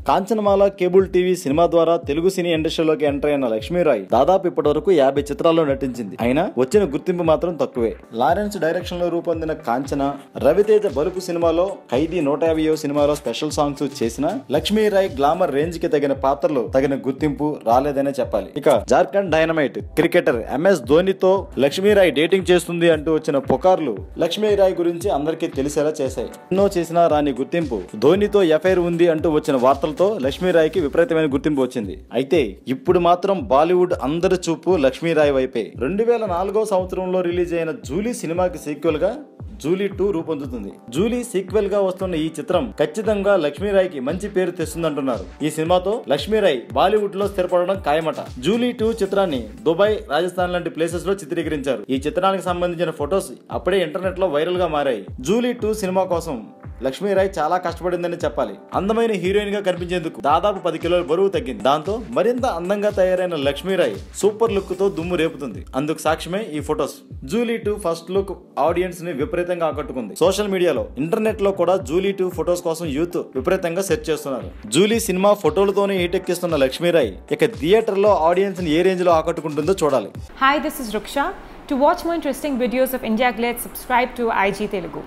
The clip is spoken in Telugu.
కాంచనమాల కేబుల్ టీవీ సినిమా ద్వారా తెలుగు సినీ ఇండస్ట్రీలోకి ఎంటర్ అయిన లక్ష్మీరాయ్ దాదాపు ఇప్పటివరకు 50 చిత్రాల్లో నటించింది. అయినా వచ్చిన గుర్తింపు మాత్రం తక్కువే. లారెన్స్ డైరెక్షన్ లో రూపొందిన కాంచన, రవితేజ బలుపు సినిమాలో, ఖైదీ 150వ సినిమాలో స్పెషల్ సాంగ్స్ చేసిన లక్ష్మీరాయ్ గ్లామర్ రేంజ్ కి తగిన పాత్రలు తగిన గుర్తింపు రాలేదనే చెప్పాలి. ఇక జార్ఖండ్ డైనమైట్ క్రికెటర్ MS ధోనితో లక్ష్మీరాయ్ డేటింగ్ చేస్తుంది అంటూ వచ్చిన పుకార్లు లక్ష్మీరాయ్ గురించి అందరికీ తెలిసేలా చేశాయి. ఎన్నో చేసినా రాని గుర్తింపు, ధోనితో ఎఫైర్ ఉంది అంటూ వచ్చిన వార్తలతో లక్ష్మీరాయ్కి విపరీతమైన గుర్తింపు వచ్చింది. అయితే ఇప్పుడు మాత్రం బాలీవుడ్ అందరి చూపు లక్ష్మీరాయ్ వైపే. 2004వ సంవత్సరంలో రిలీజ్ అయిన జూలీ సినిమాకి సీక్వెల్ గా జూలీ 2 రూపొందుతుంది. జూలీ సీక్వెల్ గా వస్తున్న ఈ చిత్రం ఖచ్చితంగా లక్ష్మీరాయ్ కి మంచి పేరు తెస్తుందంటున్నారు. ఈ సినిమాతో లక్ష్మీరాయ్ బాలీవుడ్ లో స్థిరపడడం ఖాయమట. జూలీ 2 చిత్రాన్ని దుబాయ్, రాజస్థాన్ లాంటి ప్లేసెస్ లో చిత్రీకరించారు. ఈ చిత్రానికి సంబంధించిన ఫొటోస్ అప్పుడే ఇంటర్నెట్ లో వైరల్ గా మారాయి. జూలీ 2 సినిమా కోసం లక్ష్మీరాయ్ చాలా కష్టపడిందని చెప్పాలి. అందమైన హీరోయిన్ గా కనిపించేందుకు దాదాపు 10 కిలోల బరువు తగ్గింది. దాంతో మరింత అందంగా తయారైన లక్ష్మీరాయ్ సూపర్ లుక్ తో దుమ్ము రేపుతుంది. అందుకు సాక్ష్యమే ఈ photos. Julie 2 first look audience ని విపరీతంగా ఆకట్టుకుంది. సోషల్ మీడియాలో, ఇంటర్నెట్ లో కూడా జూలీ 2 ఫొటోస్ కోసం యూత్ విపరీతంగా సెర్చ్ చేస్తున్నారు. జూలీ సినిమా ఫోటోలతోనే హీటెక్కిస్తున్న లక్ష్మీరాయ్ ఇక థియేటర్ లో ఆడియన్స్ ని ఏ రేంజ్ లో ఆకట్టుకుంటుందో చూడాలి. Hi, this is Ruksha. To watch more interesting videos of India Glitz, subscribe to IG Telugu.